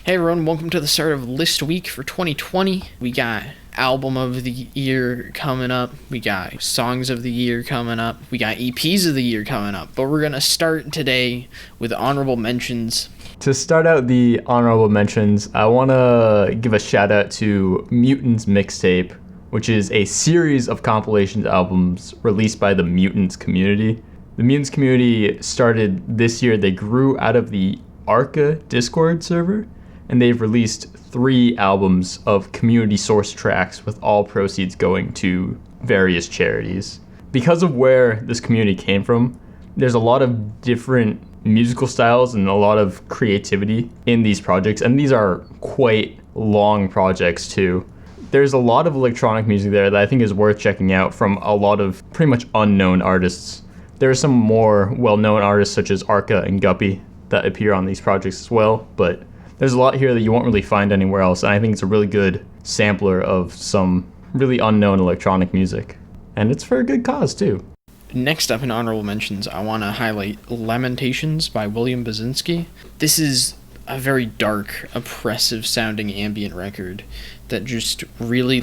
Hey everyone, welcome to the start of List Week for 2020. We got Album of the Year coming up, we got Songs of the Year coming up, we got EPs of the Year coming up, but we're going to start today with honorable mentions. To start out the honorable mentions, I want to give a shout out to MUTANTS Mixtape, which is a series of compilation albums released by the Mutants community. The Mutants community started this year. They grew out of the Arca Discord server, and they've released 3 albums of community source tracks with all proceeds going to various charities. Because of where this community came from, there's a lot of different musical styles and a lot of creativity in these projects, and these are quite long projects too. There's a lot of electronic music there that I think is worth checking out from a lot of pretty much unknown artists. There are some more well-known artists such as Arca and Guppy that appear on these projects as well, but there's a lot here that you won't really find anywhere else, and I think it's a really good sampler of some really unknown electronic music. And it's for a good cause, too. Next up in honorable mentions, I want to highlight Lamentations by William Basinski. This is a very dark, oppressive-sounding ambient record that just really,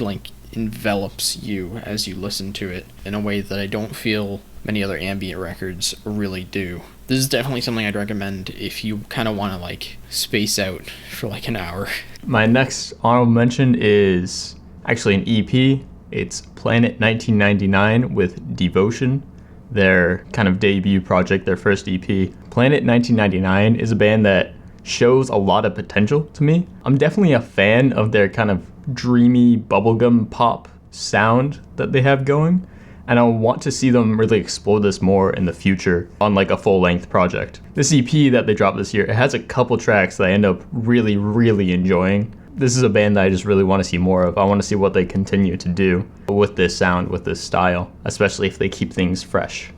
envelops you as you listen to it in a way that I don't feel many other ambient records really do. This is definitely something I'd recommend if you kind of want to space out for an hour. My next honorable mention is actually an EP. It's Planet 1999 with Devotion, their kind of debut project, their first EP. Planet 1999 is a band that shows a lot of potential to me. I'm definitely a fan of their kind of dreamy bubblegum pop sound that they have going, and I want to see them really explore this more in the future on a full-length project. This EP that they dropped this year, it has a couple tracks that I end up really, really enjoying. This is a band that I just really want to see more of. I want to see what they continue to do with this sound, with this style, especially if they keep things fresh.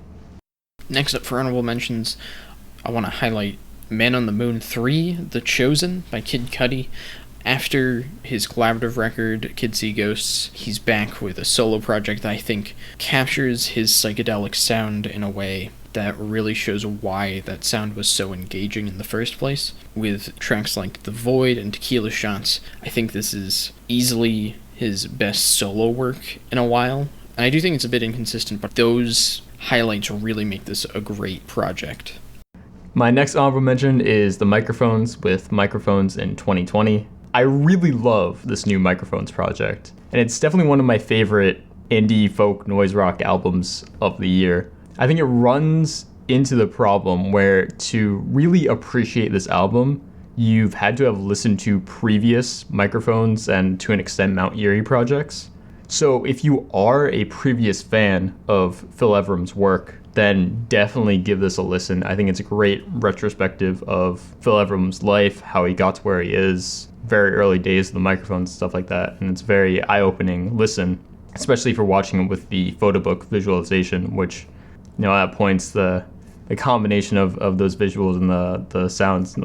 Next up for honorable mentions, I want to highlight Man on the Moon 3, The Chosen by Kid Cudi. After his collaborative record, Kids See Ghosts, he's back with a solo project that I think captures his psychedelic sound in a way that really shows why that sound was so engaging in the first place. With tracks like The Void and Tequila Shots, I think this is easily his best solo work in a while. And I do think it's a bit inconsistent, but those highlights really make this a great project. My next honorable mention is the Microphones with Microphones in 2020. I really love this new Microphones project, and it's definitely one of my favorite indie folk noise rock albums of the year. I think it runs into the problem where to really appreciate this album, you've had to have listened to previous Microphones and to an extent Mount Eerie projects. So if you are a previous fan of Phil Everham's work, then definitely give this a listen. I think it's a great retrospective of Phil Everham's life, how he got to where he is, very early days of the Microphones, stuff like that, and it's very eye-opening listen, especially for watching it with the photo book visualization, which, at points the combination of those visuals and the sounds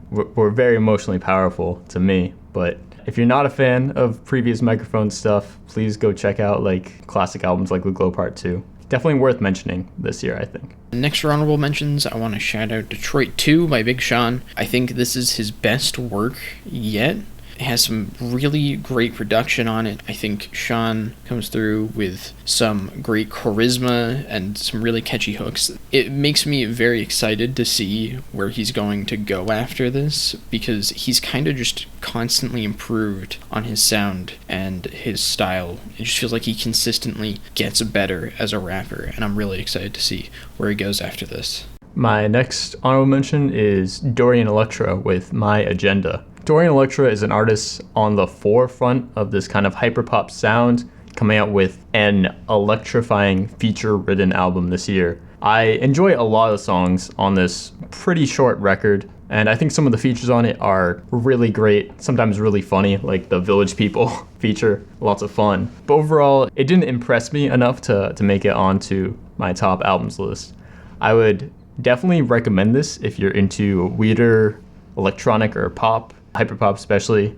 were very emotionally powerful to me. But if you're not a fan of previous Microphone stuff, please go check out classic albums like The Glow Part 2. Definitely worth mentioning this year, I think. Next for honorable mentions, I want to shout out Detroit 2 by Big Sean. I think this is his best work yet. It has some really great production on it. I think Sean comes through with some great charisma and some really catchy hooks. It makes me very excited to see where he's going to go after this, because he's kind of just constantly improved on his sound and his style. It just feels like he consistently gets better as a rapper, and I'm really excited to see where he goes after this. My next honorable mention is Dorian Electra with My Agenda. Dorian Electra is an artist on the forefront of this kind of hyperpop sound, coming out with an electrifying feature-ridden album this year. I enjoy a lot of the songs on this pretty short record, and I think some of the features on it are really great, sometimes really funny, like the Village People feature, lots of fun. But overall, it didn't impress me enough to make it onto my top albums list. I would definitely recommend this if you're into weirder electronic or pop, hyperpop especially.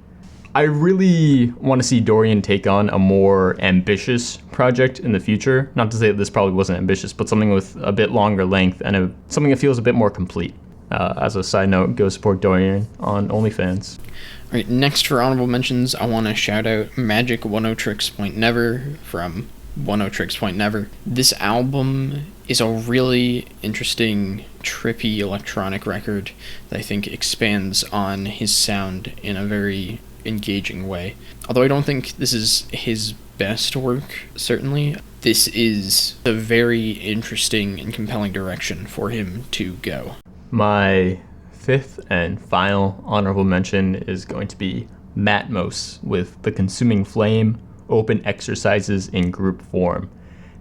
I really want to see Dorian take on a more ambitious project in the future. Not to say that this probably wasn't ambitious, but something with a bit longer length and something that feels a bit more complete. As a side note, go support Dorian on OnlyFans. All right, next for honorable mentions, I want to shout out Magic Oneohtrix Point Never from Oneohtrix Point Never. This album is a really interesting, trippy electronic record that I think expands on his sound in a very engaging way. Although I don't think this is his best work, certainly, this is a very interesting and compelling direction for him to go. My fifth and final honorable mention is going to be Matmos with The Consuming Flame, Open Exercises in Group Form.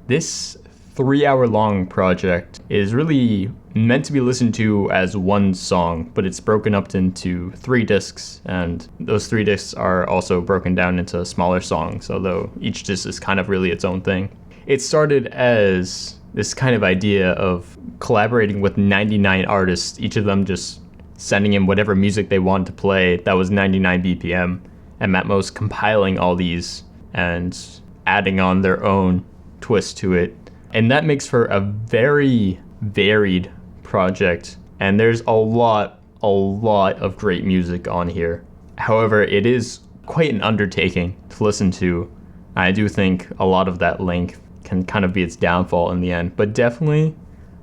This 3-hour-long project is really meant to be listened to as one song, but it's broken up into 3 discs, and those 3 discs are also broken down into smaller songs, although each disc is kind of really its own thing. It started as this kind of idea of collaborating with 99 artists, each of them just sending in whatever music they wanted to play that was 99 BPM, and Matmos compiling all these and adding on their own twist to it. And that makes for a very varied project, and there's a lot of great music on here. However, it is quite an undertaking to listen to. I do think a lot of that length can kind of be its downfall in the end, but definitely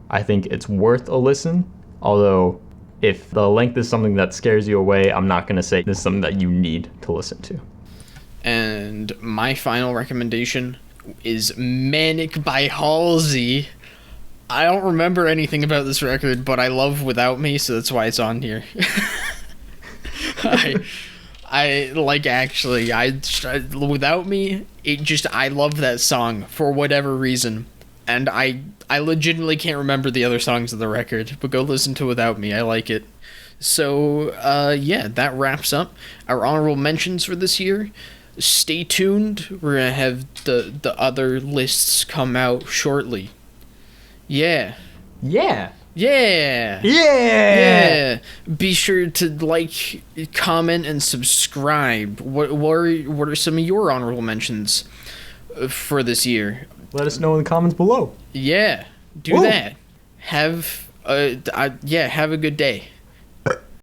I think it's worth a listen. Although if the length is something that scares you away, I'm not going to say this is something that you need to listen to. And my final recommendation is Manic by Halsey. I don't remember anything about this record, but I love Without Me, so that's why it's on here. I like, actually, Without Me, I love that song for whatever reason. And I legitimately can't remember the other songs of the record, but go listen to Without Me, I like it. So, yeah, that wraps up our honorable mentions for this year. Stay tuned, we're gonna have the other lists come out shortly. Yeah. Yeah. Yeah. Yeah. Yeah. Be sure to like, comment, and subscribe. What are some of your honorable mentions for this year? Let us know in the comments below. Yeah. Do that. Have a good day.